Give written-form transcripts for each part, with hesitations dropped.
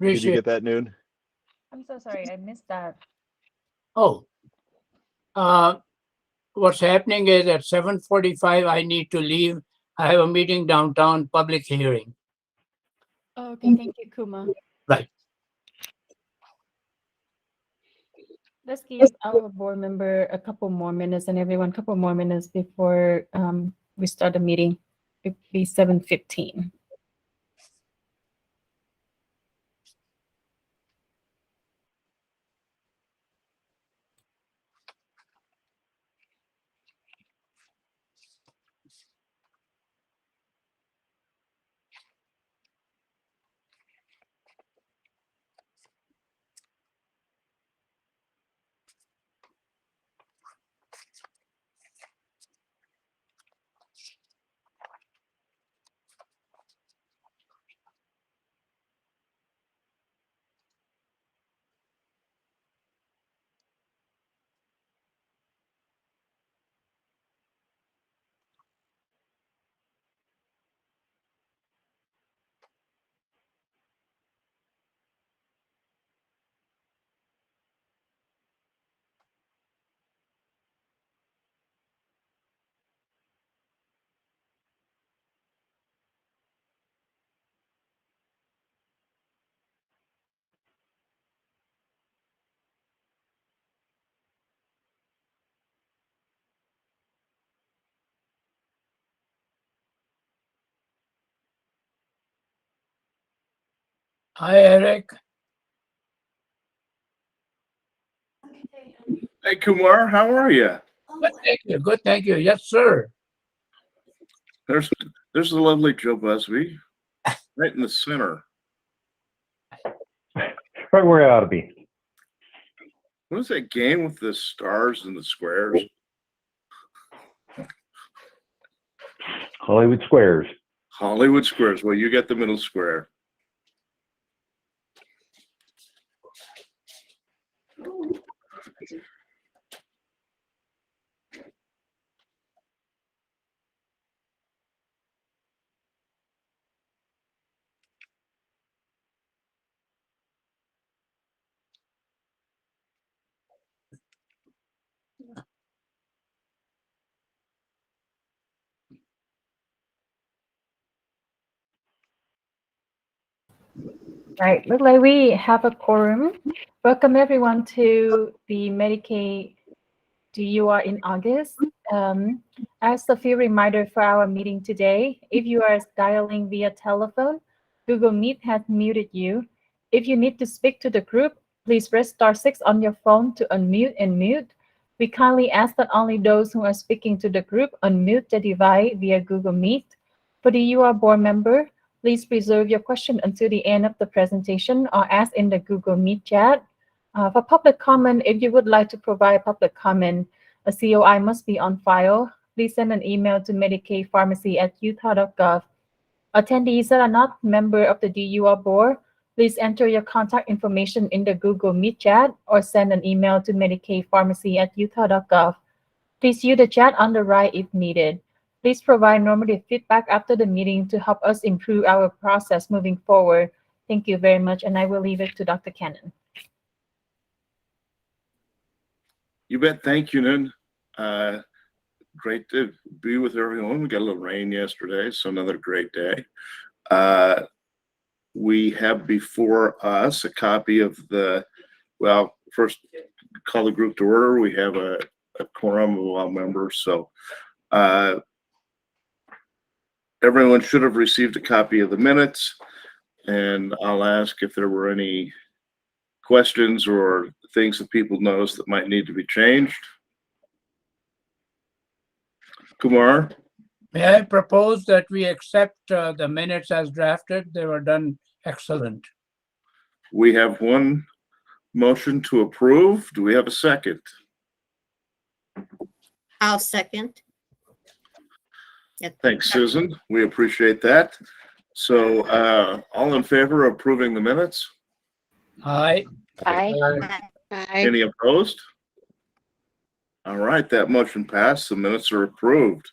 Did you Appreciate. get that, Noon? I'm so sorry, I missed that. Oh, what's happening is at 7:45, I need to leave. I have a meeting downtown, public hearing. Okay, thank you, Kuma. Right. Let's give our board member a couple more minutes and everyone a couple more minutes before we start the meeting. It'll be 7:15. Hi, Eric. Hey, Kumar, how are you? Good, thank you. Good, thank you. Yes, sir. There's the lovely Joe Busby, right in the center. Right where I ought to be. What is that game with the stars and the squares? Hollywood Squares. Hollywood Squares. Well, you get the middle square. Right, look like we have a quorum. Welcome everyone to the Medicaid DUR in August. As a few reminder for our meeting today, if you are dialing via telephone, Google Meet has muted you. If you need to speak to the group, please press *6 on your phone to unmute and mute. We kindly ask that only those who are speaking to the group unmute the device via Google Meet. For the UR board member, please reserve your question until the end of the presentation or ask in the Google Meet chat. For public comment, if you would like to provide public comment, a COI must be on file. Please send an email to medicaidpharmacy@utah.gov. Attendees that are not member of the DUR board, please enter your contact information in the Google Meet chat or send an email to medicaidpharmacy@utah.gov. Please use the chat on the right if needed. Please provide normative feedback after the meeting to help us improve our process moving forward. Thank you very much, and I will leave it to Dr. Cannon. You bet. Thank you, Nun. Great to be with everyone. We got a little rain yesterday, so another great day. We have before us a copy of the, well, first call the group to order. We have a quorum of all members, so everyone should have received a copy of the minutes, and I'll ask if there were any questions or things that people noticed that might need to be changed. Kumar? May I propose that we accept the minutes as drafted? They were done excellent. We have one motion to approve. Do we have a second? I'll second. Yep. Thanks, Susan. We appreciate that. So all in favor of approving the minutes? Aye. Aye. Aye. Any opposed? All right, that motion passed. The minutes are approved.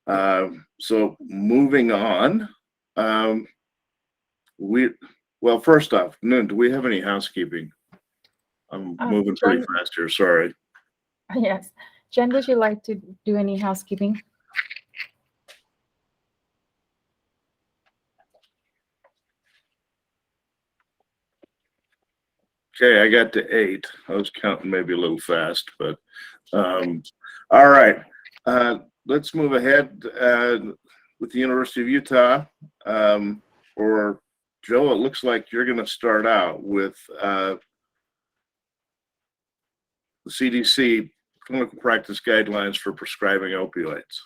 So moving on, Well, first off, do we have any housekeeping? I'm moving pretty Jen- fast here, sorry. Yes. Jen, would you like to do any housekeeping? Okay, I got to 8. I was counting maybe a little fast, but all right. Let's move ahead with the University of Utah. Or Joe, it looks like you're going to start out with the CDC clinical practice guidelines for prescribing opioids.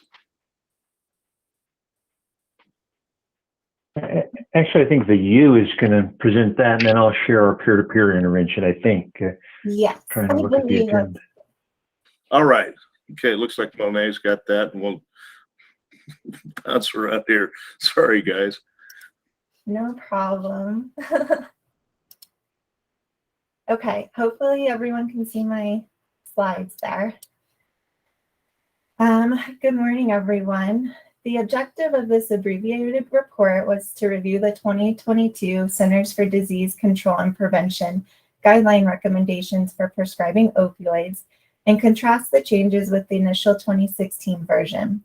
Actually, I think the U is going to present that, and then I'll share our peer-to-peer intervention, I think. Yes. Trying to look at the agenda. All right. Okay, it looks like Monet's got that, and we'll bounce around here. Sorry, guys. No problem. Okay, hopefully everyone can see my slides there. Good morning, everyone. The objective of this abbreviated report was to review the 2022 Centers for Disease Control and Prevention guideline recommendations for prescribing opioids and contrast the changes with the initial 2016 version.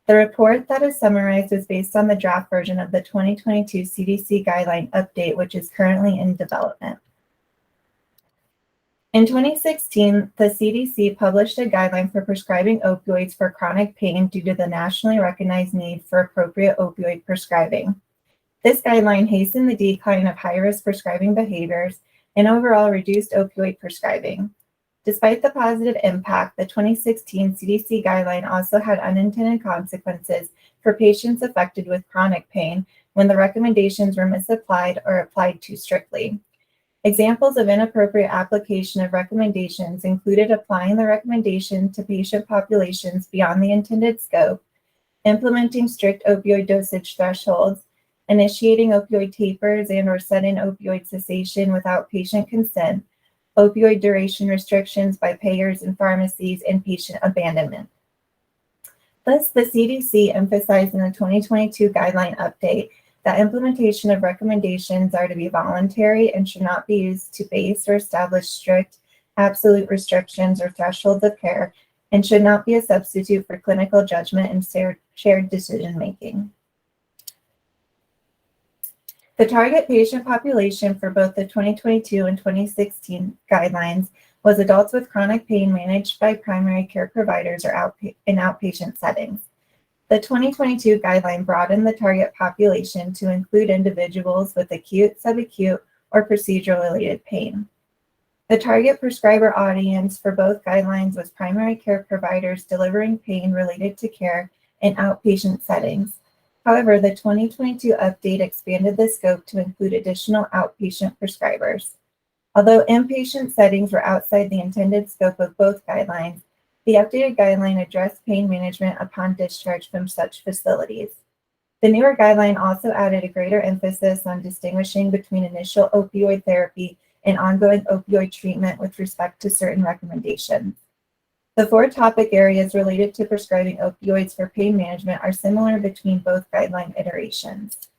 The report that is summarized is based on the draft version of the 2022 CDC guideline update, which is currently in development. In 2016, the CDC published a guideline for prescribing opioids for chronic pain due to the nationally recognized need for appropriate opioid prescribing. This guideline hastened the decline of high-risk prescribing behaviors and overall reduced opioid prescribing. Despite the positive impact, the 2016 CDC guideline also had unintended consequences for patients affected with chronic pain when the recommendations were misapplied or applied too strictly. Examples of inappropriate application of recommendations included applying the recommendation to patient populations beyond the intended scope, implementing strict opioid dosage thresholds, initiating opioid tapers and/or sudden opioid cessation without patient consent, opioid duration restrictions by payers and pharmacies, and patient abandonment. Thus, the CDC emphasized in the 2022 guideline update that implementation of recommendations are to be voluntary and should not be used to base or establish strict, absolute restrictions or thresholds of care, and should not be a substitute for clinical judgment and shared decision-making. The target patient population for both the 2022 and 2016 guidelines was adults with chronic pain managed by primary care providers or in outpatient settings. The 2022 guideline broadened the target population to include individuals with acute, subacute, or procedural-related pain. The target prescriber audience for both guidelines was primary care providers delivering pain-related to care in outpatient settings. However, the 2022 update expanded the scope to include additional outpatient prescribers. Although inpatient settings were outside the intended scope of both guidelines, the updated guideline addressed pain management upon discharge from such facilities. The newer guideline also added a greater emphasis on distinguishing between initial opioid therapy and ongoing opioid treatment with respect to certain recommendations. The 4 topic areas related to prescribing opioids for pain management are similar between both guideline iterations.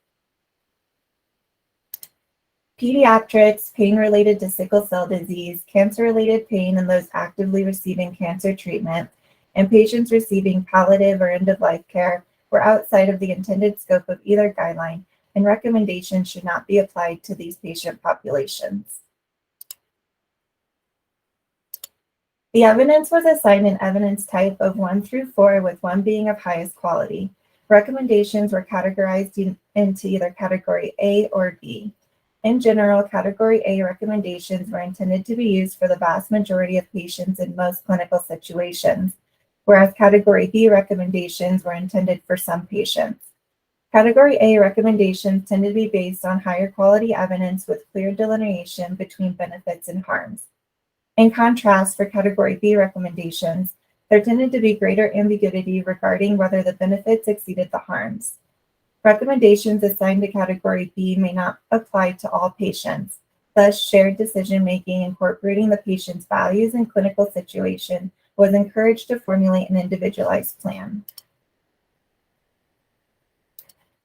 Pediatrics, pain related to sickle cell disease, cancer-related pain in those actively receiving cancer treatment, and patients receiving palliative or end-of-life care were outside of the intended scope of either guideline, and recommendations should not be applied to these patient populations. The evidence was assigned an evidence type of 1 through 4, with 1 being of highest quality. Recommendations were categorized into either category A or B. In general, category A recommendations were intended to be used for the vast majority of patients in most clinical situations, whereas category B recommendations were intended for some patients. Category A recommendations tend to be based on higher quality evidence with clear delineation between benefits and harms. In contrast, for category B recommendations, there tended to be greater ambiguity regarding whether the benefits exceeded the harms. Recommendations assigned to category B may not apply to all patients. Thus, shared decision-making incorporating the patient's values and clinical situation was encouraged to formulate an individualized plan.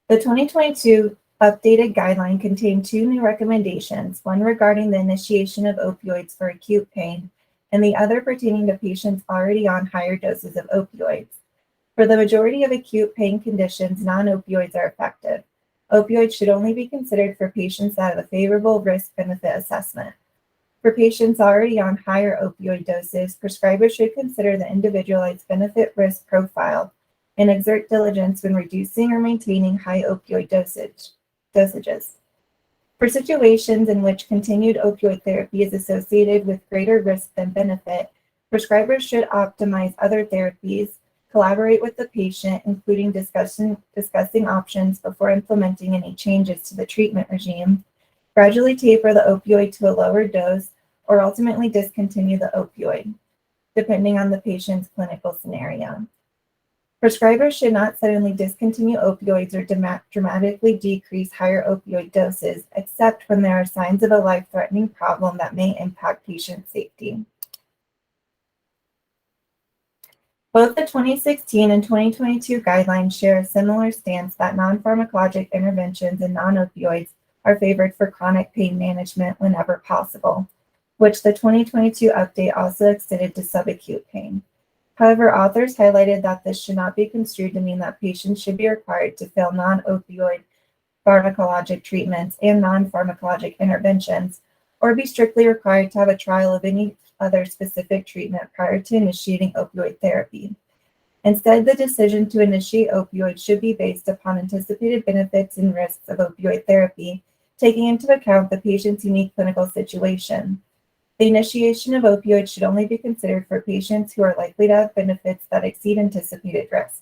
The 2022 updated guideline contained two new recommendations, one regarding the initiation of opioids for acute pain, and the other pertaining to patients already on higher doses of opioids. For the majority of acute pain conditions, non-opioids are effective. Opioids should only be considered for patients that have a favorable risk-benefit assessment. For patients already on higher opioid doses, prescribers should consider the individualized benefit-risk profile and exert diligence when reducing or maintaining high opioid dosages. For situations in which continued opioid therapy is associated with greater risk than benefit, prescribers should optimize other therapies, collaborate with the patient, including discussing options before implementing any changes to the treatment regime, gradually taper the opioid to a lower dose, or ultimately discontinue the opioid, depending on the patient's clinical scenario. Prescribers should not suddenly discontinue opioids or dramatically decrease higher opioid doses, except when there are signs of a life-threatening problem that may impact patient safety. Both the 2016 and 2022 guidelines share a similar stance that non-pharmacologic interventions and non-opioids are favored for chronic pain management whenever possible, which the 2022 update also extended to subacute pain. However, authors highlighted that this should not be construed to mean that patients should be required to fail non-opioid pharmacologic treatments and non-pharmacologic interventions, or be strictly required to have a trial of any other specific treatment prior to initiating opioid therapy. Instead, the decision to initiate opioids should be based upon anticipated benefits and risks of opioid therapy, taking into account the patient's unique clinical situation. The initiation of opioids should only be considered for patients who are likely to have benefits that exceed anticipated risks.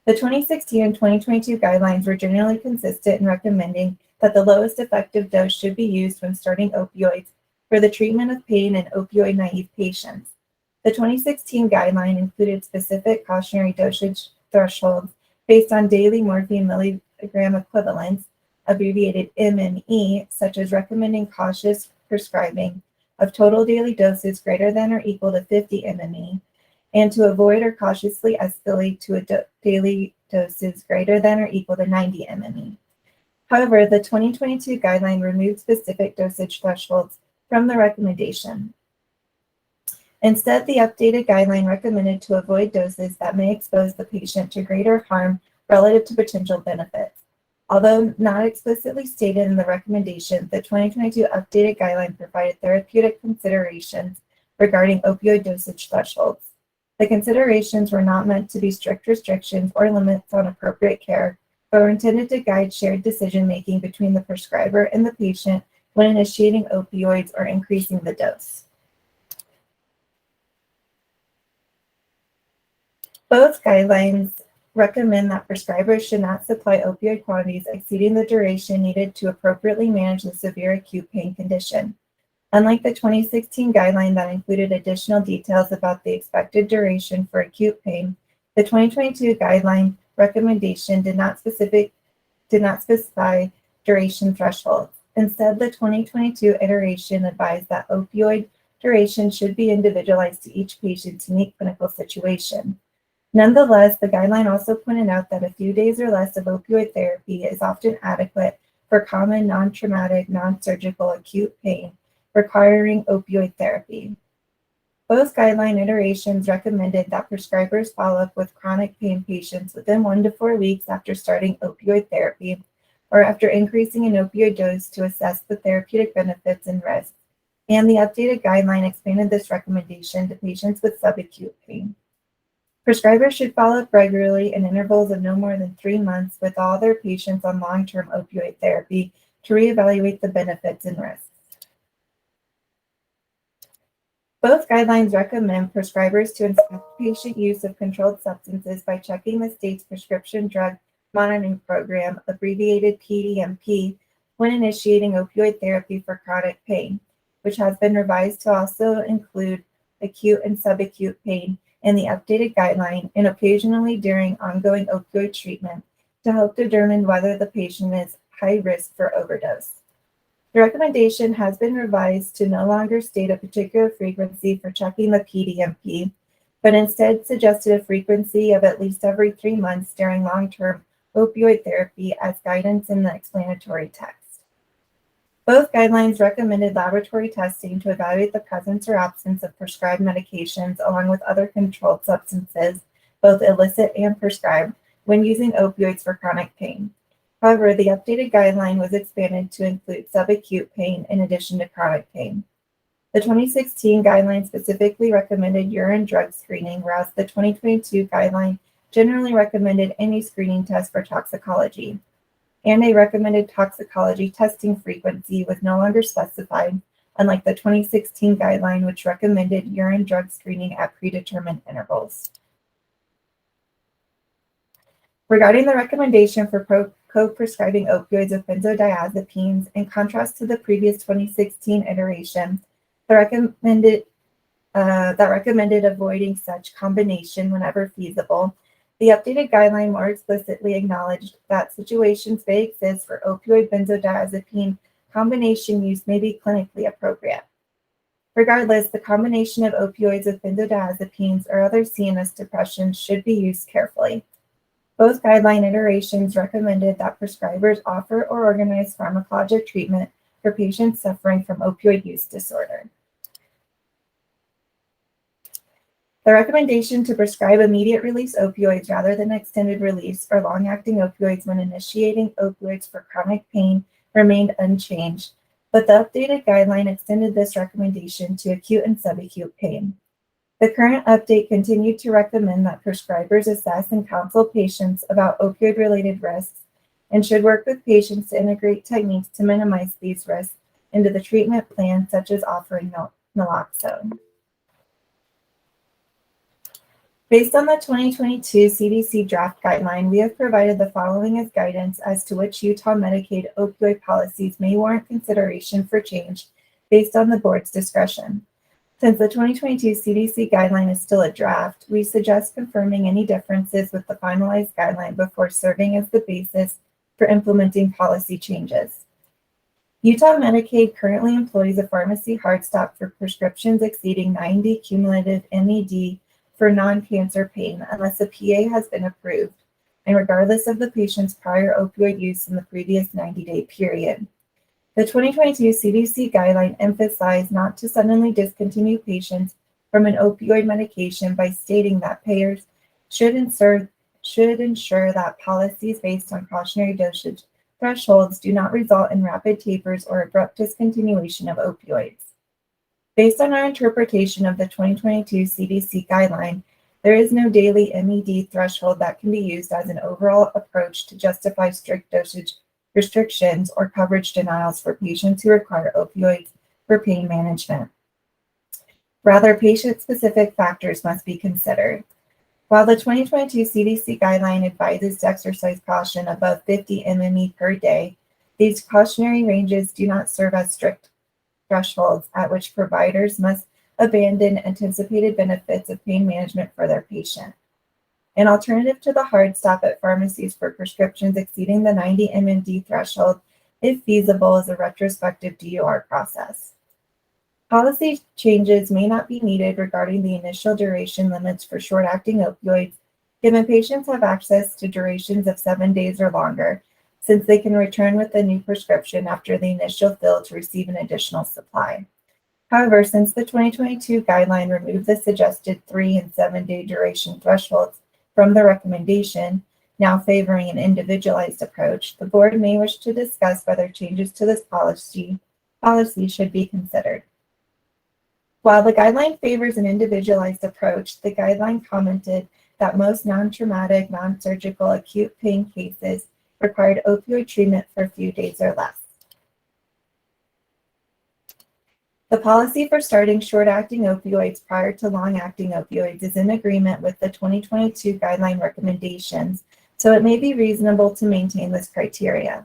The 2016 and 2022 guidelines were generally consistent in recommending that the lowest effective dose should be used when starting opioids for the treatment of pain in opioid-naive patients. The 2016 guideline included specific cautionary dosage thresholds based on daily morphine milligram equivalents, abbreviated MME, such as recommending cautious prescribing of total daily doses greater than or equal to 50 MME, and to avoid or cautiously escalate to daily doses greater than or equal to 90 MME. However, the 2022 guideline removed specific dosage thresholds from the recommendation. Instead, the updated guideline recommended to avoid doses that may expose the patient to greater harm relative to potential benefits. Although not explicitly stated in the recommendation, the 2022 updated guideline provided therapeutic considerations regarding opioid dosage thresholds. The considerations were not meant to be strict restrictions or limits on appropriate care, but were intended to guide shared decision-making between the prescriber and the patient when initiating opioids or increasing the dose. Both guidelines recommend that prescribers should not supply opioid quantities exceeding the duration needed to appropriately manage the severe acute pain condition. Unlike the 2016 guideline that included additional details about the expected duration for acute pain, the 2022 guideline recommendation did not specify duration thresholds. Instead, the 2022 iteration advised that opioid duration should be individualized to each patient's unique clinical situation. Nonetheless, the guideline also pointed out that a few days or less of opioid therapy is often adequate for common non-traumatic, non-surgical acute pain requiring opioid therapy. Both guideline iterations recommended that prescribers follow up with chronic pain patients within 1 to 4 weeks after starting opioid therapy, or after increasing an opioid dose to assess the therapeutic benefits and risks, and the updated guideline expanded this recommendation to patients with subacute pain. Prescribers should follow up regularly in intervals of no more than 3 months with all their patients on long-term opioid therapy to reevaluate the benefits and risks. Both guidelines recommend prescribers to inspect patient use of controlled substances by checking the state's prescription drug monitoring program, abbreviated PDMP, when initiating opioid therapy for chronic pain, which has been revised to also include acute and subacute pain in the updated guideline, and occasionally during ongoing opioid treatment to help determine whether the patient is high risk for overdose. The recommendation has been revised to no longer state a particular frequency for checking the PDMP, but instead suggested a frequency of at least every 3 months during long-term opioid therapy as guidance in the explanatory text. Both guidelines recommended laboratory testing to evaluate the presence or absence of prescribed medications along with other controlled substances, both illicit and prescribed, when using opioids for chronic pain. However, the updated guideline was expanded to include subacute pain in addition to chronic pain. The 2016 guideline specifically recommended urine drug screening, whereas the 2022 guideline generally recommended any screening test for toxicology. And a recommended toxicology testing frequency was no longer specified, unlike the 2016 guideline, which recommended urine drug screening at predetermined intervals. Regarding the recommendation for co-prescribing opioids with benzodiazepines, in contrast to the previous 2016 iteration, that recommended avoiding such combination whenever feasible, the updated guideline more explicitly acknowledged that situations may exist where opioid benzodiazepine combination use may be clinically appropriate. Regardless, the combination of opioids with benzodiazepines or other CNS depressions should be used carefully. Both guideline iterations recommended that prescribers offer or organize pharmacologic treatment for patients suffering from opioid use disorder. The recommendation to prescribe immediate release opioids rather than extended release or long-acting opioids when initiating opioids for chronic pain remained unchanged, but the updated guideline extended this recommendation to acute and subacute pain. The current update continued to recommend that prescribers assess and counsel patients about opioid-related risks and should work with patients to integrate techniques to minimize these risks into the treatment plan, such as offering naloxone. Based on the 2022 CDC draft guideline, we have provided the following as guidance as to which Utah Medicaid opioid policies may warrant consideration for change based on the board's discretion. Since the 2022 CDC guideline is still a draft, we suggest confirming any differences with the finalized guideline before serving as the basis for implementing policy changes. Utah Medicaid currently employs a pharmacy hard stop for prescriptions exceeding 90 cumulative MED for non-cancer pain unless a PA has been approved, and regardless of the patient's prior opioid use in the previous 90-day period. The 2022 CDC guideline emphasized not to suddenly discontinue patients from an opioid medication by stating that payers should ensure that policies based on cautionary dosage thresholds do not result in rapid tapers or abrupt discontinuation of opioids. Based on our interpretation of the 2022 CDC guideline, there is no daily MED threshold that can be used as an overall approach to justify strict dosage restrictions or coverage denials for patients who require opioids for pain management. Rather, patient-specific factors must be considered. While the 2022 CDC guideline advises to exercise caution above 50 MME per day, these cautionary ranges do not serve as strict thresholds at which providers must abandon anticipated benefits of pain management for their patient. An alternative to the hard stop at pharmacies for prescriptions exceeding the 90 MMD threshold, if feasible, is a retrospective DUR process. Policy changes may not be needed regarding the initial duration limits for short-acting opioids, given patients have access to durations of 7 days or longer, since they can return with a new prescription after the initial fill to receive an additional supply. However, since the 2022 guideline removed the suggested 3 and 7 day duration thresholds from the recommendation, now favoring an individualized approach, the board may wish to discuss whether changes to this policy should be considered. While the guideline favors an individualized approach, the guideline commented that most non-traumatic, non-surgical acute pain cases required opioid treatment for a few days or less. The policy for starting short-acting opioids prior to long-acting opioids is in agreement with the 2022 guideline recommendations, so it may be reasonable to maintain this criteria.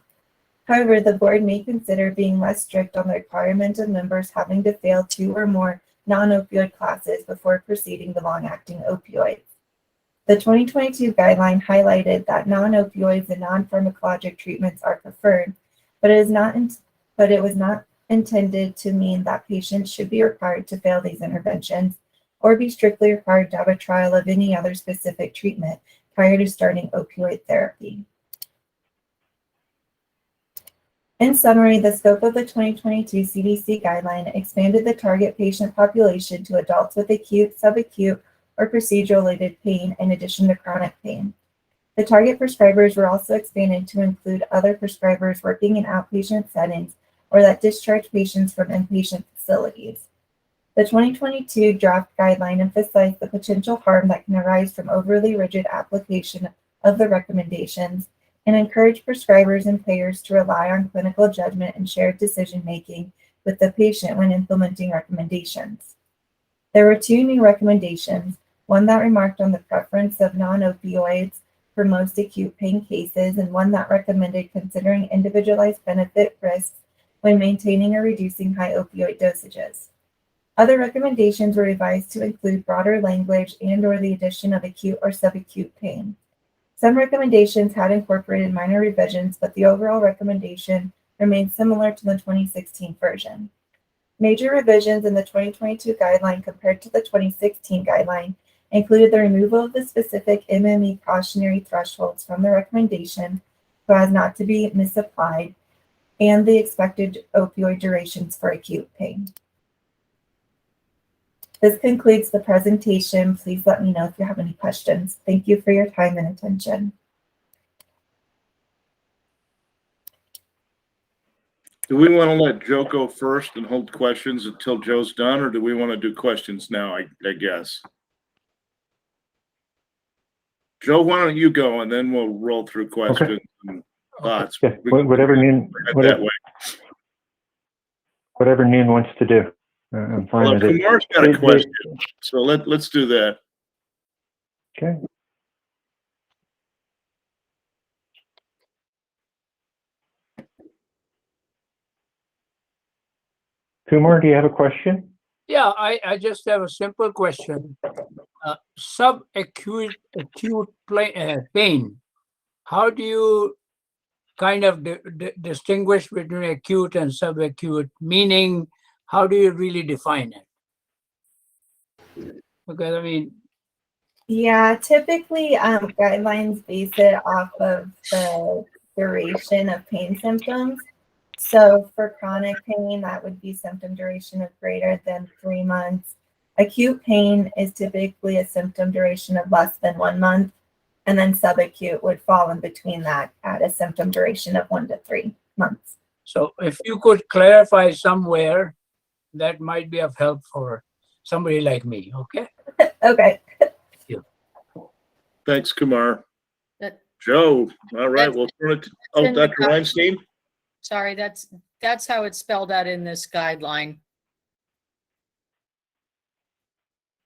However, the board may consider being less strict on the requirement of members having to fail 2 or more non-opioid classes before proceeding to long-acting opioids. The 2022 guideline highlighted that non-opioids and non-pharmacologic treatments are preferred, but it was not intended to mean that patients should be required to fail these interventions or be strictly required to have a trial of any other specific treatment prior to starting opioid therapy. In summary, the scope of the 2022 CDC guideline expanded the target patient population to adults with acute, subacute, or procedure-related pain in addition to chronic pain. The target prescribers were also expanded to include other prescribers working in outpatient settings or that discharge patients from inpatient facilities. The 2022 draft guideline emphasized the potential harm that can arise from overly rigid application of the recommendations and encouraged prescribers and payers to rely on clinical judgment and shared decision-making with the patient when implementing recommendations. There were two new recommendations, one that remarked on the preference of non-opioids for most acute pain cases, and one that recommended considering individualized benefit risks when maintaining or reducing high opioid dosages. Other recommendations were revised to include broader language and/or the addition of acute or subacute pain. Some recommendations had incorporated minor revisions, but the overall recommendation remained similar to the 2016 version. Major revisions in the 2022 guideline compared to the 2016 guideline included the removal of the specific MME cautionary thresholds from the recommendation so as not to be misapplied, and the expected opioid durations for acute pain. This concludes the presentation. Please let me know if you have any questions. Thank you for your time and attention. Do we want to let Joe go first and hold questions until Joe's done, or do we want to do questions now, I guess? Joe, why don't you go, and then we'll roll through questions and thoughts. Yeah, whatever Noon wants to do. I'm fine Well, with it. Kumar's got a question, so let's do that. Okay. Kumar, do you have a question? Yeah, I just have a simple question. Subacute pain. How do you kind of distinguish between acute and subacute? Meaning, how do you really define it? Because I mean, Yeah, typically guidelines base it off of the duration of pain symptoms. So for chronic pain, that would be symptom duration of greater than 3 months. Acute pain is typically a symptom duration of less than 1 month. And then subacute would fall in between that at a symptom duration of 1 to 3 months. so if you could clarify somewhere, that might be of help for somebody like me, okay? Okay. Thanks, Kumar. That- Joe, all right, That's- we'll turn it to, in the Dr. Weinstein? Sorry, that's how it's spelled out in this guideline.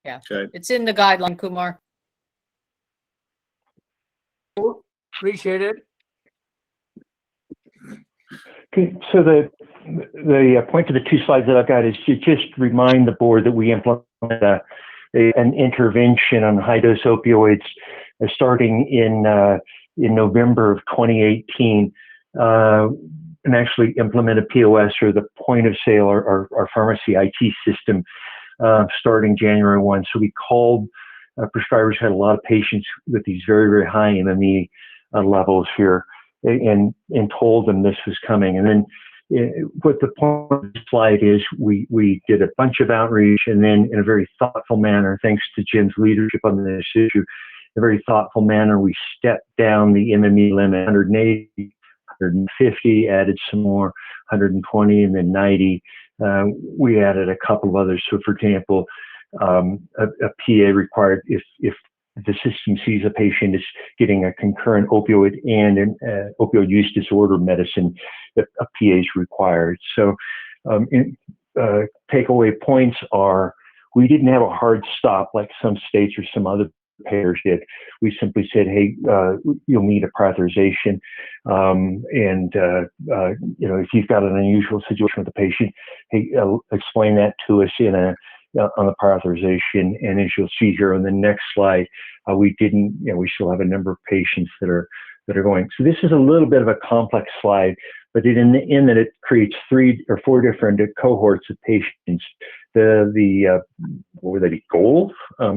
Yeah, Okay. it's in the guideline, Kumar. Appreciate it. Okay, so the point of the 2 slides that I've got is to just remind the board that we implemented an intervention on high-dose opioids starting in November of 2018, and actually implemented POS, or the point of sale, or our pharmacy IT system, starting January 1. So we called prescribers who had a lot of patients with these very, very high MME levels here, and told them this was coming. And then what the point of the slide is, we did a bunch of outreach, and then in a very thoughtful manner, thanks to Jim's leadership on this issue, in a very thoughtful manner, we stepped down the MME limit, 180, 150, added some more, 120, and then 90. We added a couple of others. So for example, a PA required if the system sees a patient is getting a concurrent opioid and an opioid use disorder medicine, that a PA is required. So takeaway points are, we didn't have a hard stop like some states or some other payers did. We simply said, hey, you'll need a prioritization. If you've got an unusual situation with the patient, hey, explain that to us on the prioritization. And as you'll see here on the next slide, we still have a number of patients that are going. So this is a little bit of a complex slide, but in that it creates 3 or 4 different cohorts of patients The what would that be? Gold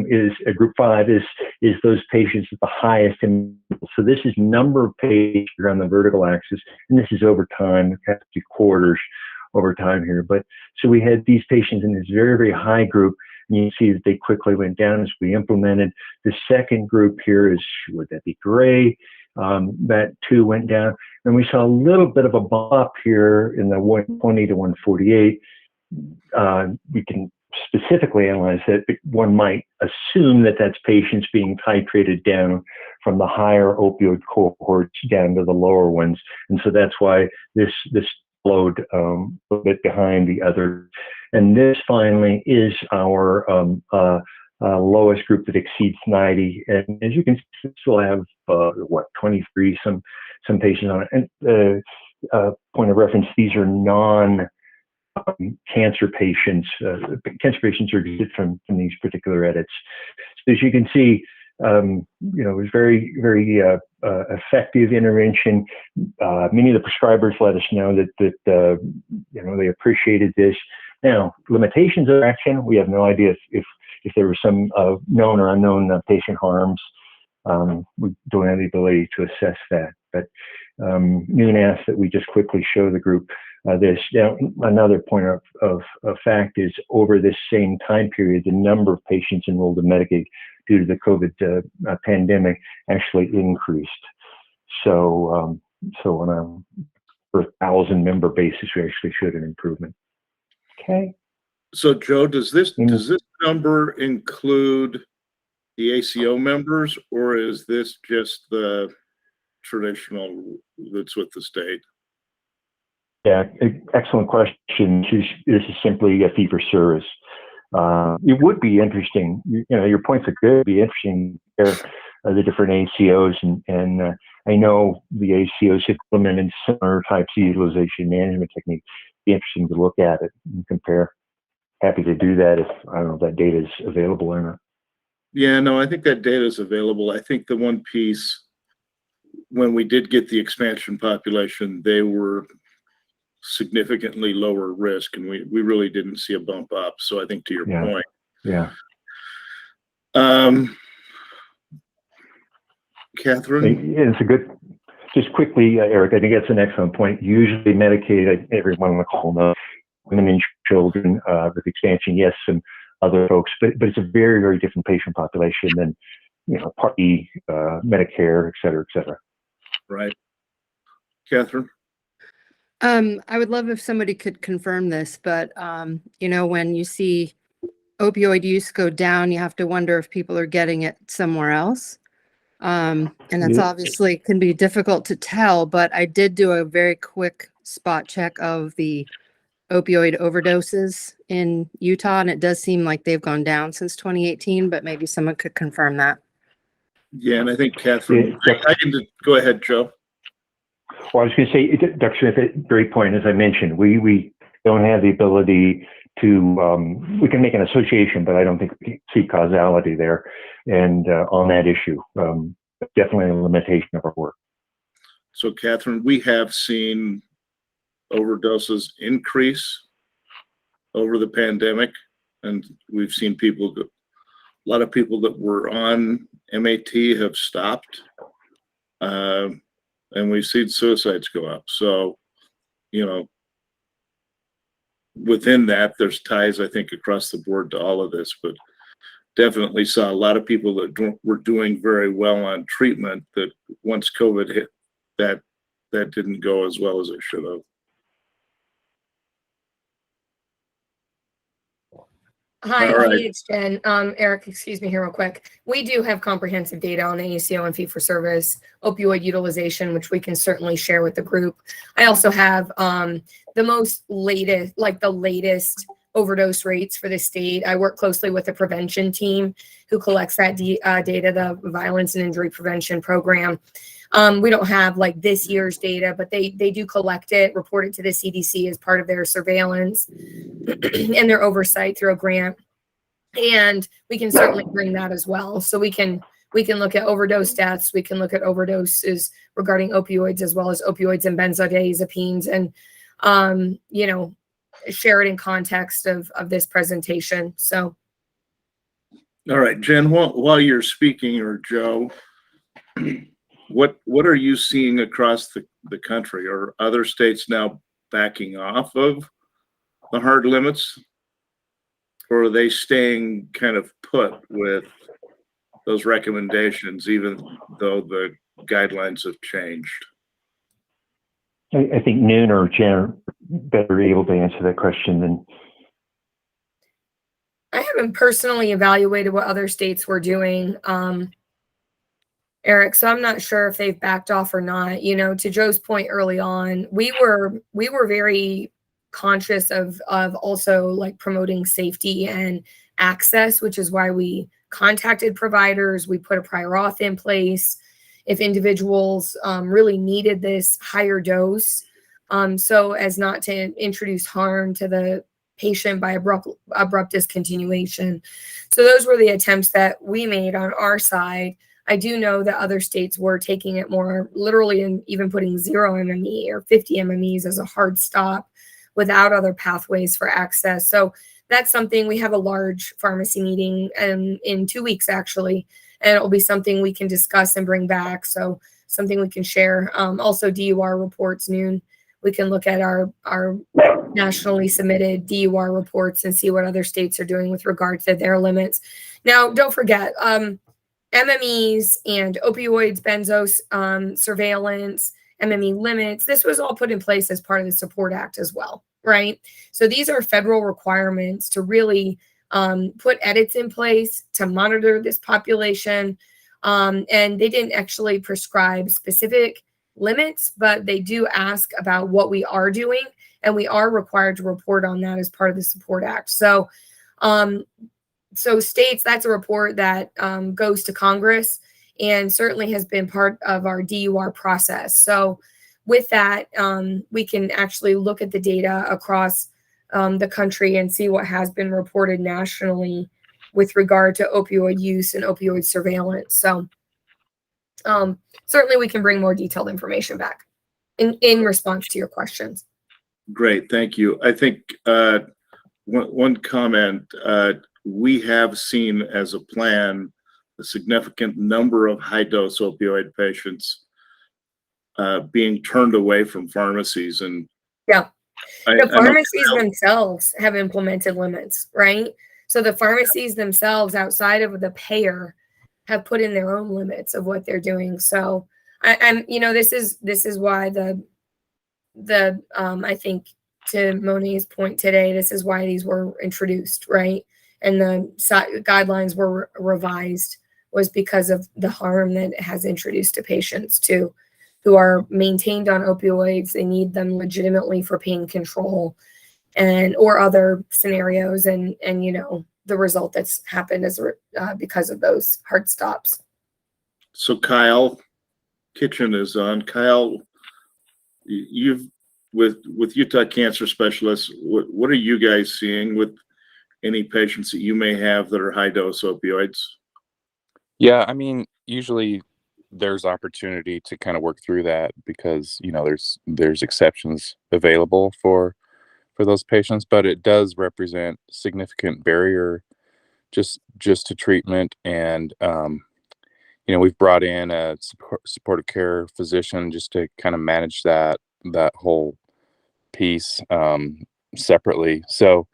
is group 5 is those patients at the highest. So this is number of patients on the vertical axis, and this is over time. It has to be quarters over time here. But so we had these patients in this very, very high group, and you can see that they quickly went down as we implemented. The second group here is, would that be gray? That too went down, and we saw a little bit of a bump up here in the 120 to 148. We can specifically analyze that, but one might assume that that's patients being titrated down from the higher opioid cohorts down to the lower ones, and so that's why this flowed a little bit behind the other. And this finally is our lowest group that exceeds 90. And as you can see, still have 23 some patients on it. And point of reference, these are cancer patients. Cancer patients are exempt from these particular edits. So as you can see, it was very, very effective intervention. Many of the prescribers let us know that they appreciated this. Now, limitations of action, we have no idea if there were some known or unknown patient harms. We don't have the ability to assess that. But Noon asked that we just quickly show the group this. Now, another point of fact is over this same time period, the number of patients enrolled in Medicaid due to the COVID pandemic actually increased. So, on a 1,000 member basis, we actually showed an improvement. Okay. So, Joe, does this number include the ACO members, or is this just the traditional that's with the state? Yeah, excellent question. This is simply a fee for service. It would be interesting. Your points are good. It'd be interesting to compare the different ACOs, and I know the ACOs have implemented similar types of utilization management techniques. It'd be interesting to look at it and compare. Happy to do that if I don't know if that data is available or not. Yeah, no, I think that data is available. I think the one piece, when we did get the expansion population, they were significantly lower risk, and we really didn't see a bump up. So I think to your point. Yeah. Catherine? It's a good, just quickly, Eric, I think that's an excellent point. Usually Medicaid, everyone on the call knows, women and children with expansion, yes, and other folks, but it's a very, very different patient population than, Part E, Medicare, et cetera, et cetera. Right. Catherine? I would love if somebody could confirm this, but, when you see opioid use go down, you have to wonder if people are getting it somewhere else. And that's obviously can be difficult to tell, but I did do a very quick spot check of the opioid overdoses in Utah, and it does seem like they've gone down since 2018, but maybe someone could confirm that. Yeah, and I think Catherine, I can just go ahead, Joe. Well, I was going to say, Dr. Smith, great point. As I mentioned, we don't have the ability to, we can make an association, but I don't think we see causality there. And on that issue, definitely a limitation of our work. So, Catherine, we have seen overdoses increase over the pandemic, and we've seen a lot of people that were on MAT have stopped. And we've seen suicides go up. So, within that, there's ties, I think, across the board to all of this, but definitely saw a lot of people that were doing very well on treatment that once COVID hit, that didn't go as well as it should have. Hi, All right. hey, it's Jen. Eric, excuse me here real quick. We do have comprehensive data on ACO and fee-for-service opioid utilization, which we can certainly share with the group. I also have the latest overdose rates for the state. I work closely with the prevention team who collects that data, the Violence and Injury Prevention Program. We don't have this year's data, but they do collect it, report it to the CDC as part of their surveillance and their oversight through a grant. And we can certainly bring that as well. So we can look at overdose deaths. We can look at overdoses regarding opioids as well as opioids and benzodiazepines. And, share it in context of this presentation. So. All right, Jen, while you're speaking, or Joe, what are you seeing across the country? Are other states now backing off of the hard limits? Or are they staying kind of put with those recommendations, even though the guidelines have changed? I think Noon or Jen are better able to answer that question than. I haven't personally evaluated what other states were doing, Eric, so I'm not sure if they've backed off or not. You know, to Joe's point early on, we were very conscious of also like promoting safety and access, which is why we contacted providers. We put a prior auth in place if individuals really needed this higher dose, so as not to introduce harm to the patient by abrupt discontinuation. So those were the attempts that we made on our side. I do know that other states were taking it more literally and even putting 0 MME or 50 MMEs as a hard stop without other pathways for access. So that's something. We have a large pharmacy meeting in 2 weeks, actually, and it'll be something we can discuss and bring back. So something we can share. Also, DUR reports, Noon. We can look at our nationally submitted DUR reports and see what other states are doing with regard to their limits. Now, don't forget, MMEs and opioids, benzos, surveillance, MME limits, this was all put in place as part of the Support Act as well, right? So these are federal requirements to really put edits in place to monitor this population. And they didn't actually prescribe specific limits, but they do ask about what we are doing, and we are required to report on that as part of the Support Act. So, so states, that's a report that goes to Congress and certainly has been part of our DUR process. So with that, we can actually look at the data across the country and see what has been reported nationally with regard to opioid use and opioid surveillance. So certainly we can bring more detailed information back in response to your questions. Great, thank you. I think one comment, we have seen as a plan a significant number of high-dose opioid patients being turned away from pharmacies. And yeah, the pharmacies themselves have implemented limits, right? So the pharmacies themselves, outside of the payer, have put in their own limits of what they're doing. So I'm, you know, this is why the I think, to Monet's point today, this is why these were introduced, right? And the guidelines were revised, was because of the harm that it has introduced to patients too, who are maintained on opioids. They need them legitimately for pain control and or other scenarios, and you know, the result that's happened is because of those hard stops. So Kyle Kitchen is on. Kyle, you've with Utah Cancer Specialists, what are you guys seeing with any patients that you may have that are high dose opioids? Yeah, I mean, usually there's opportunity to kind of work through that because, you know, there's exceptions available for those patients, but it does represent significant barrier just to treatment. And you know, we've brought in a supportive care physician just to kind of manage that whole piece separately. So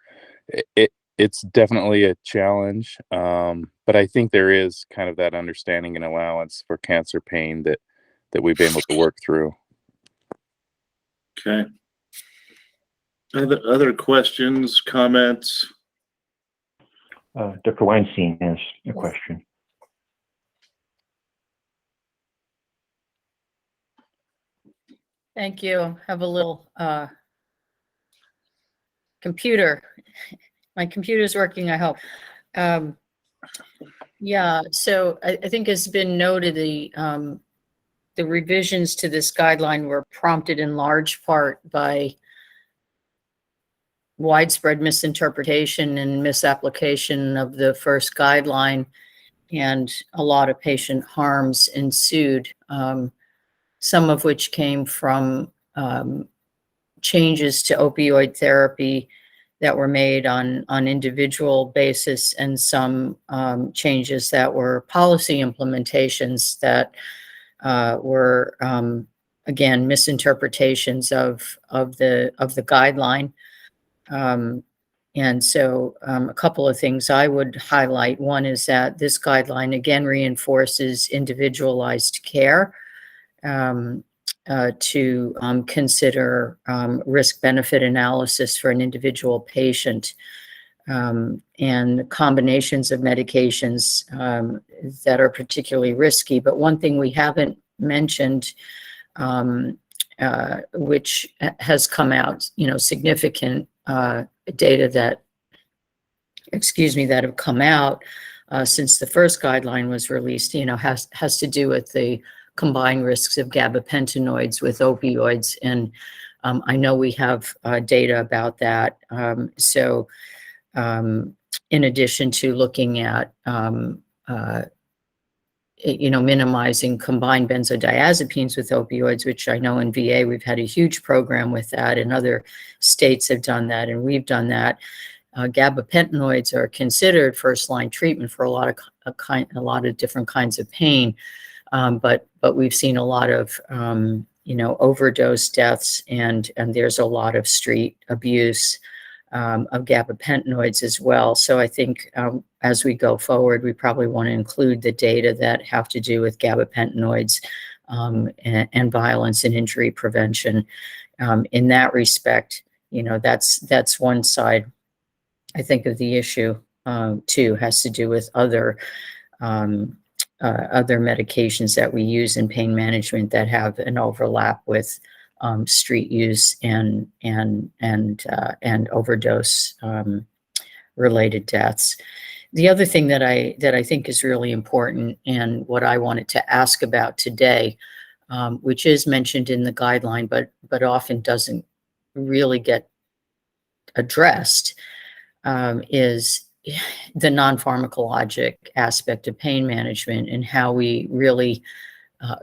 it's definitely a challenge, but I think there is kind of that understanding and allowance for cancer pain that we've been able to work through. Okay. Other questions, comments? Dr. Weinstein has a question. Thank you. Have a little computer. My computer's working, I hope. Yeah, so I think it's been noted the revisions to this guideline were prompted in large part by widespread misinterpretation and misapplication of the first guideline, and a lot of patient harms ensued, some of which came from changes to opioid therapy that were made on individual basis, and some changes that were policy implementations that were again misinterpretations of the guideline. And so a couple of things I would highlight. One is that this guideline again reinforces individualized care, to consider risk-benefit analysis for an individual patient, and combinations of medications that are particularly risky. But one thing we haven't mentioned, which has come out, significant data that have come out since the first guideline was released, has to do with the combined risks of gabapentinoids with opioids. And I know we have data about that. So in addition to looking at, minimizing combined benzodiazepines with opioids, which I know in VA we've had a huge program with that, and other states have done that, and we've done that. Gabapentinoids are considered first-line treatment for a lot of different kinds of pain, but we've seen a lot of overdose deaths, and there's a lot of street abuse of gabapentinoids as well. So I think as we go forward, we probably want to include the data that have to do with gabapentinoids and violence and injury prevention. In that respect, that's one side, I think, of the issue. Too has to do with other medications that we use in pain management that have an overlap with street use and overdose related deaths. The other thing that I think is really important, and what I wanted to ask about today, which is mentioned in the guideline, but often doesn't really get addressed, is the non-pharmacologic aspect of pain management, and how we really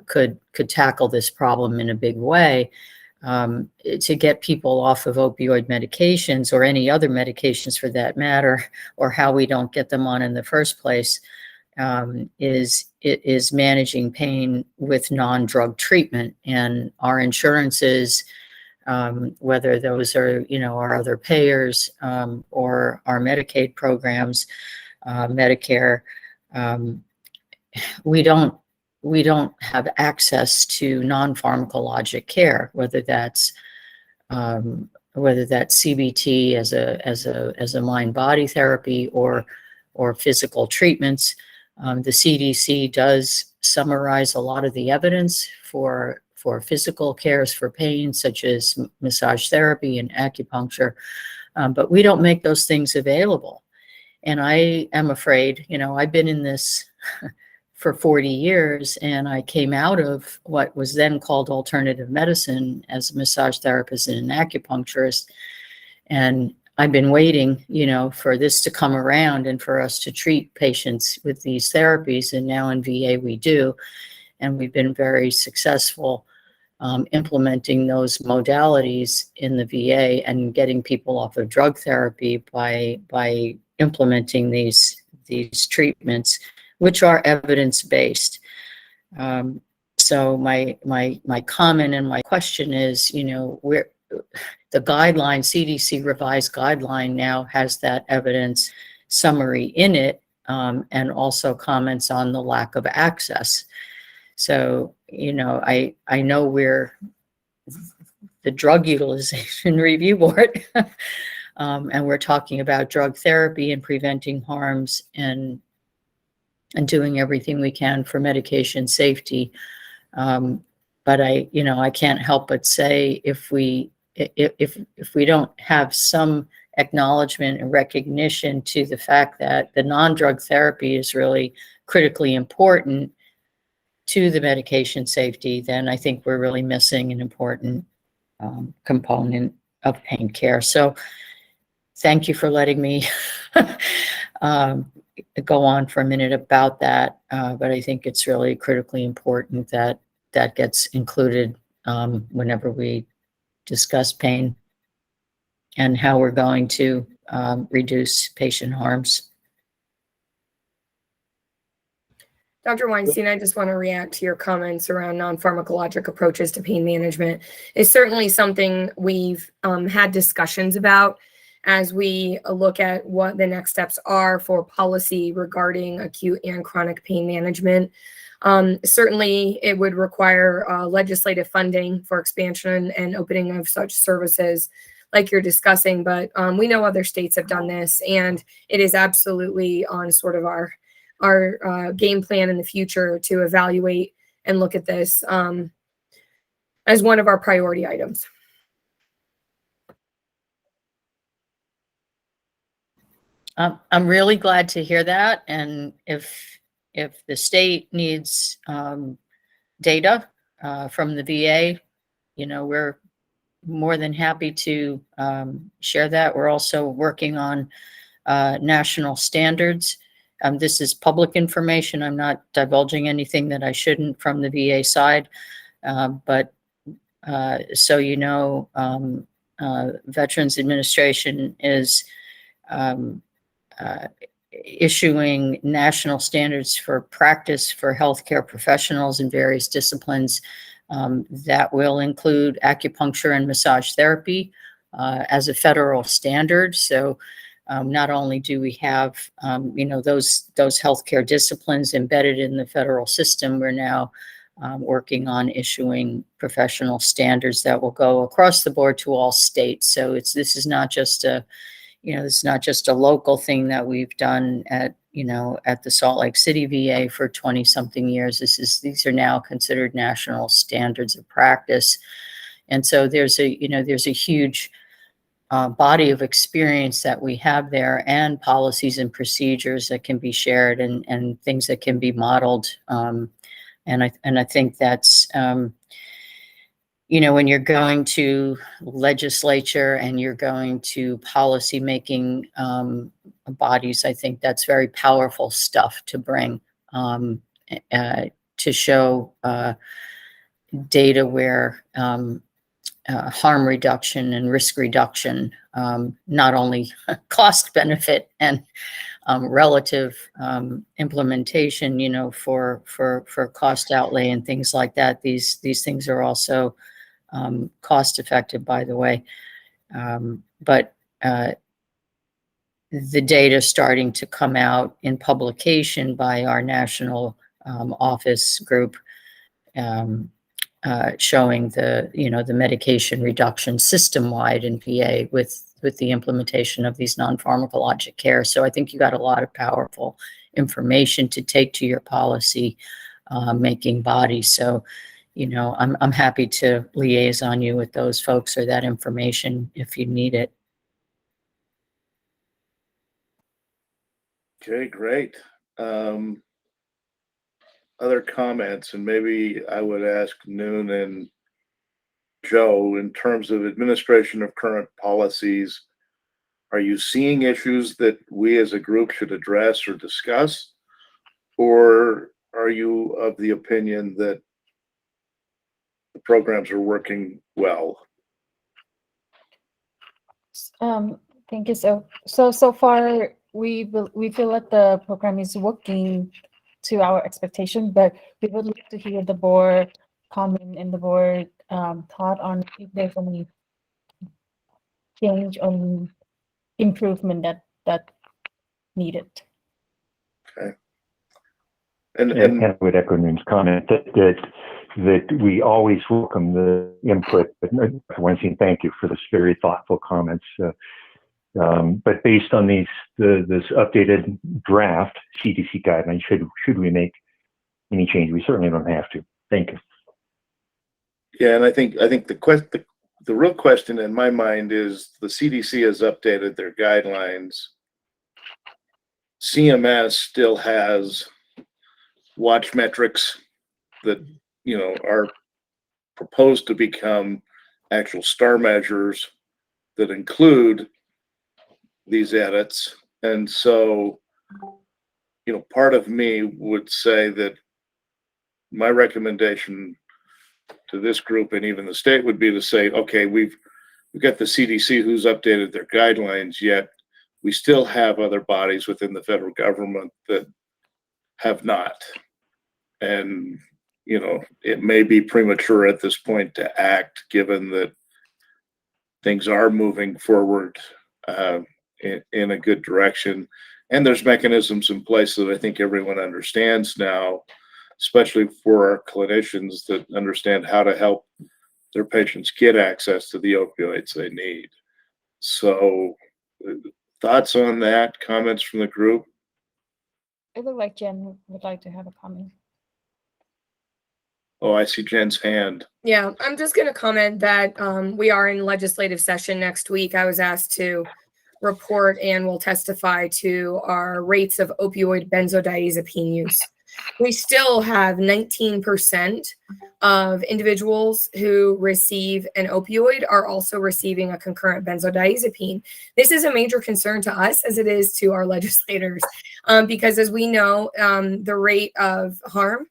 could tackle this problem in a big way, to get people off of opioid medications, or any other medications for that matter, or how we don't get them on in the first place, is managing pain with non-drug treatment. And our insurances, whether those are, our other payers, or our Medicaid programs, Medicare, we don't have access to non-pharmacologic care, whether that's CBT as a mind-body therapy, or physical treatments. The CDC does summarize a lot of the evidence for physical cares for pain, such as massage therapy and acupuncture, but we don't make those things available. And I am afraid, I've been in this for 40 years, and I came out of what was then called alternative medicine as a massage therapist and an acupuncturist. And I've been waiting, for this to come around and for us to treat patients with these therapies. And now in VA we do. And we've been very successful implementing those modalities in the VA and getting people off of drug therapy by implementing these treatments, which are evidence-based. So my comment and my question is, where the guideline, CDC revised guideline, now has that evidence summary in it, and also comments on the lack of access. So, I know we're the Drug Utilization Review Board, and we're talking about drug therapy and preventing harms, and doing everything we can for medication safety. But I can't help but say, if we don't have some acknowledgement and recognition to the fact that the non-drug therapy is really critically important to the medication safety, then I think we're really missing an important component of pain care. So thank you for letting me go on for a minute about that, but I think it's really critically important that that gets included whenever we discuss pain. and how we're going to reduce patient harms. Dr. Weinstein, I just want to react to your comments around non-pharmacologic approaches to pain management. It's certainly something we've had discussions about as we look at what the next steps are for policy regarding acute and chronic pain management. Certainly, it would require legislative funding for expansion and opening of such services like you're discussing, but we know other states have done this, and it is absolutely on sort of our game plan in the future to evaluate and look at this as one of our priority items. I'm really glad to hear that. And if the state needs data from the VA, we're more than happy to share that. We're also working on national standards. This is public information. I'm not divulging anything that I shouldn't from the VA side, but so Veterans Administration is issuing national standards for practice for healthcare professionals in various disciplines that will include acupuncture and massage therapy as a federal standard. So not only do we have those healthcare disciplines embedded in the federal system, we're now working on issuing professional standards that will go across the board to all states. So this is not just a local thing that we've done at the Salt Lake City VA for 20 something years. These are now considered national standards of practice. And so there's a huge body of experience that we have there, and policies and procedures that can be shared and things that can be modeled. And I think that's, when you're going to legislature and you're going to policy making bodies, I think that's very powerful stuff to bring to show data where harm reduction and risk reduction, not only cost benefit and relative implementation, for cost outlay and things like that. These things are also cost effective, by the way. But the data starting to come out in publication by our national office group, showing the medication reduction system-wide in VA with the implementation of these non-pharmacologic care. So I think you got a lot of powerful information to take to your policy making body. So, I'm happy to liaison you with those folks or that information if you need it. Okay, great. Other comments, and maybe I would ask Noon and Joe, in terms of administration of current policies, are you seeing issues that we as a group should address or discuss? Or are you of the opinion that the programs are working well? Thank you. So far, we feel that the program is working to our expectation, but we would like to hear the board comment and the board thought on if there's any change or improvement that needed. Okay. And I would echo Noon's comment that we always welcome the input. But Dr. Weinstein, thank you for this very thoughtful comments. But based on this updated draft CDC guidelines, should we make any change? We certainly don't have to. Thank you. Yeah, and I think the real question in my mind is the CDC has updated their guidelines. CMS still has watch metrics that are proposed to become actual STAR measures that include these edits. And so, part of me would say that my recommendation to this group and even the state would be to say, okay, we've we've got the CDC who's updated their guidelines, yet we still have other bodies within the federal government that have not. And, you know, it may be premature at this point to act, given that things are moving forward in a good direction. And there's mechanisms in place that I think everyone understands now, especially for our clinicians that understand how to help their patients get access to the opioids they need. So thoughts on that, comments from the group? It looked like Jen would like to have a comment. Oh, I see Jen's hand. Yeah, I'm just going to comment that we are in legislative session next week. I was asked to report and will testify to our rates of opioid benzodiazepine use. We still have 19% of individuals who receive an opioid are also receiving a concurrent benzodiazepine. This is a major concern to us as it is to our legislators, because as we know, the rate of harm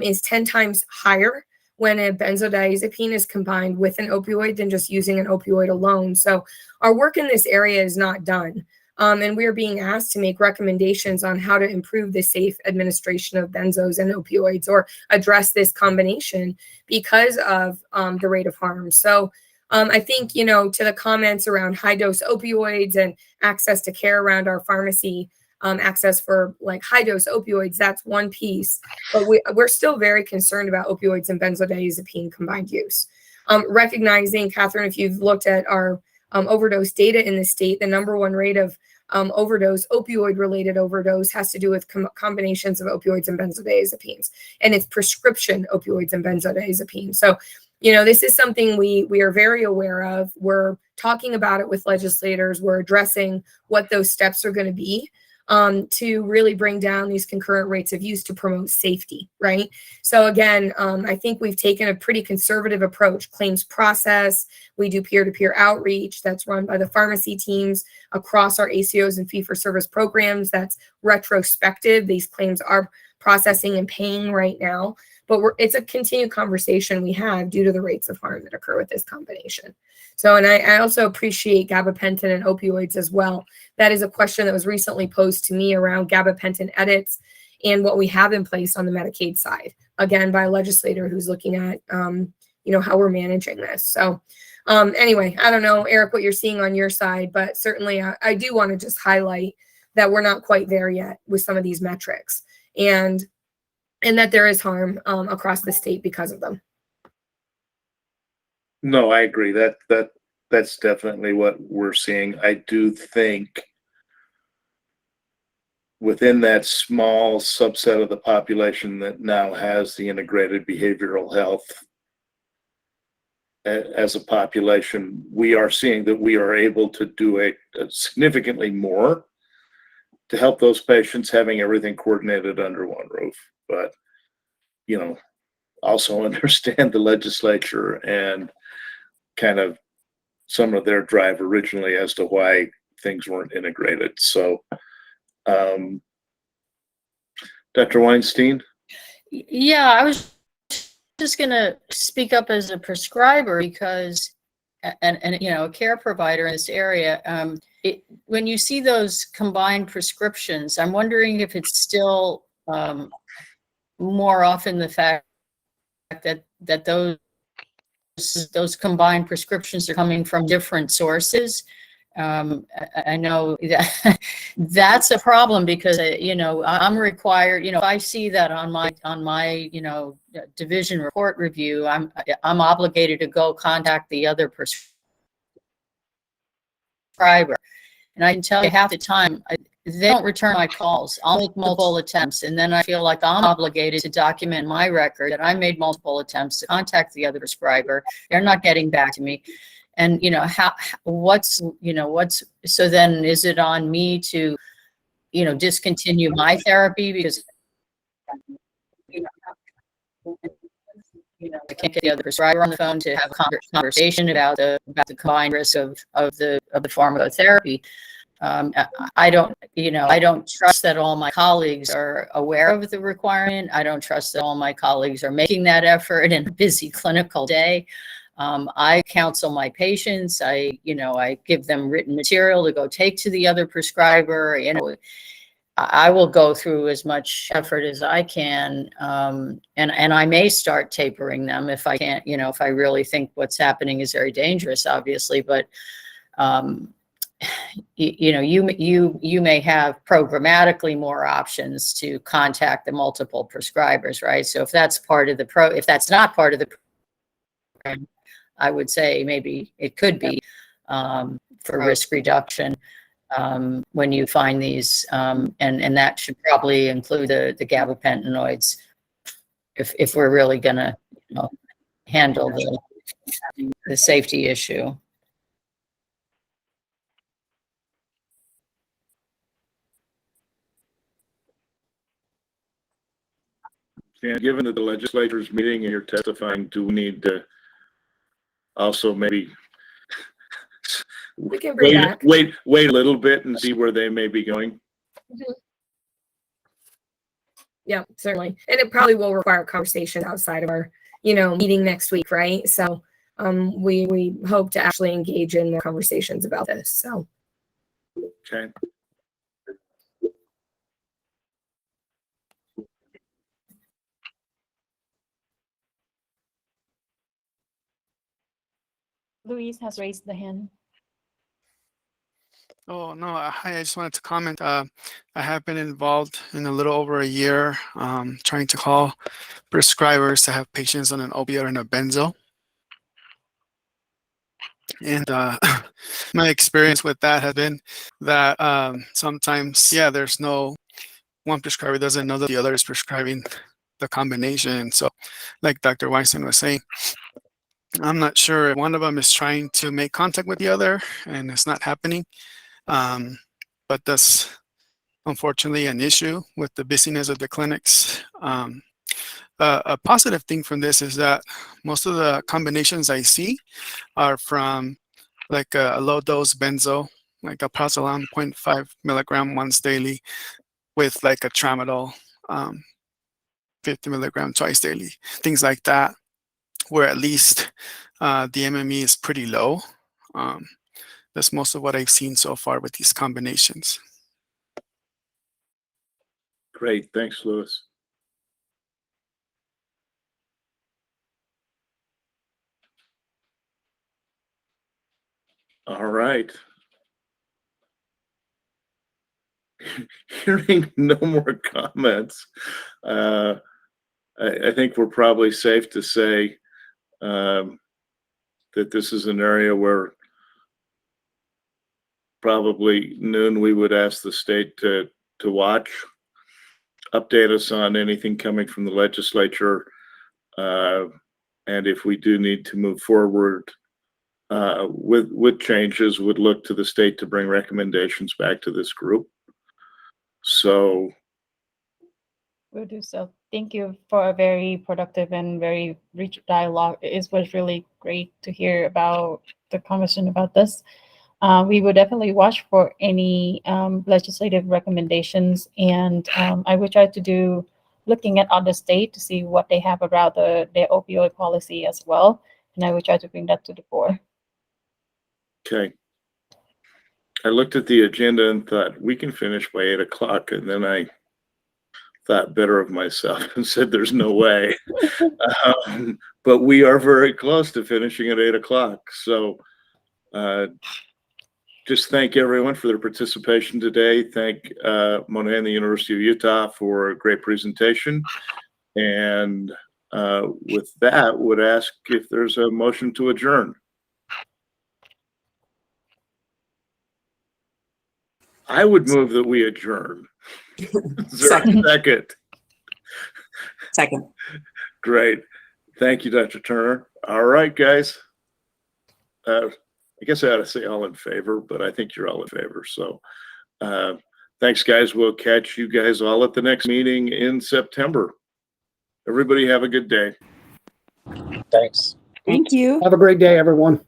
is 10 times higher when a benzodiazepine is combined with an opioid than just using an opioid alone. So our work in this area is not done. And we are being asked to make recommendations on how to improve the safe administration of benzos and opioids or address this combination because of the rate of harm. So I think, you know, to the comments around high dose opioids and access to care around our pharmacy, access for like high dose opioids, that's one piece. But we're still very concerned about opioids and benzodiazepine combined use. Recognizing, Catherine, if you've looked at our overdose data in the state, the number one rate of overdose, opioid-related overdose, has to do with combinations of opioids and benzodiazepines, and it's prescription opioids and benzodiazepines. So, you know, this is something we are very aware of. We're talking about it with legislators. We're addressing what those steps are going to be to really bring down these concurrent rates of use to promote safety, right? So again, I think we've taken a pretty conservative approach. Claims process, we do peer-to-peer outreach that's run by the pharmacy teams across our ACOs and fee-for-service programs. That's retrospective. These claims are processing and paying right now, but it's a continued conversation we have due to the rates of harm that occur with this combination. So, and I also appreciate gabapentin and opioids as well. That is a question that was recently posed to me around gabapentin edits and what we have in place on the Medicaid side, again, by a legislator who's looking at, you know, how we're managing this. So anyway, I don't know, Eric, what you're seeing on your side, but certainly I do want to just highlight that we're not quite there yet with some of these metrics, and that there is harm across the state because of them. No, I agree. That's definitely what we're seeing. I do think within that small subset of the population that now has the integrated behavioral health as a population, we are seeing that we are able to do a significantly more to help those patients, having everything coordinated under one roof. But, you know, also understand the legislature and kind of some of their drive originally as to why things weren't integrated. So, Dr. Weinstein? Yeah, I was just going to speak up as a prescriber because, and you know, a care provider in this area. When you see those combined prescriptions, I'm wondering if it's still more often the fact that those combined prescriptions are coming from different sources. I know that that's a problem because you know, I'm required, you know, if I see that on my you know, division report review, I'm obligated to go contact the other prescriber, and I can tell you half the time they don't return my calls. I'll make multiple attempts, and then I feel like I'm obligated to document my record that I made multiple attempts to contact the other prescriber. They're not getting back to me. And, you know, so then is it on me to, you know, discontinue my therapy because, you know, I can't get the other prescriber on the phone to have a conversation about the combined risk of the pharmacotherapy. I don't trust that all my colleagues are aware of the requirement. I don't trust that all my colleagues are making that effort in a busy clinical day. I counsel my patients. I give them written material to go take to the other prescriber. I will go through as much effort as I can. And I may start tapering them if I can't, if I really think what's happening is very dangerous, obviously. But, you may have programmatically more options to contact the multiple prescribers, right? So if that's part of if that's not part of the program, I would say maybe it could be for risk reduction when you find these, and that should probably include the gabapentinoids if we're really going to handle the safety issue. And given that the legislature is meeting and you're testifying, do we need to also maybe We can bring back. wait a little bit and see where they may be going? Mhm. Yeah, certainly. And it probably will require conversation outside of our, meeting next week, right? So we hope to actually engage in more conversations about this. So Okay. Louise has raised the hand. Oh, no. Hi, I just wanted to comment. I have been involved in a little over a year trying to call prescribers to have patients on an opioid and a benzo. And my experience with that has been that sometimes, there's no one prescriber doesn't know that the other is prescribing the combination. So like Dr. Weinstein was saying, I'm not sure if one of them is trying to make contact with the other and it's not happening. But that's unfortunately an issue with the busyness of the clinics. A positive thing from this is that most of the combinations I see are from like a low dose benzo, like alprazolam 0.5 milligram once daily with like a tramadol 50 milligram twice daily, things like that, where at least the MME is pretty low. That's most of what I've seen so far with these combinations. Great. Thanks, Louis. All right. Hearing no more comments, I think we're probably safe to say that this is an area where probably noon we would ask the state to watch, update us on anything coming from the legislature, and if we do need to move forward with changes, would look to the state to bring recommendations back to this group. So We'll do so. Thank you for a very productive and very rich dialogue. It was really great to hear about the conversation about this. We will definitely watch for any legislative recommendations, and I will try to do looking at other state to see what they have about their opioid policy as well, and I will try to bring that to the board. okay. I looked at the agenda and thought we can finish by 8 o'clock, and then I thought better of myself and said there's no way. But we are very close to finishing at 8 o'clock. So just thank everyone for their participation today. Thank Monet and the University of Utah for a great presentation. And with that, would ask if there's a motion to adjourn. I would move that we adjourn. Is there a second? Second. Great. Thank you, Dr. Turner. All right, guys. I guess I ought to say all in favor, but I think you're all in favor. So thanks, guys. We'll catch you guys all at the next meeting in September. Everybody have a good day. Thanks. Thank you. Have a great day, everyone.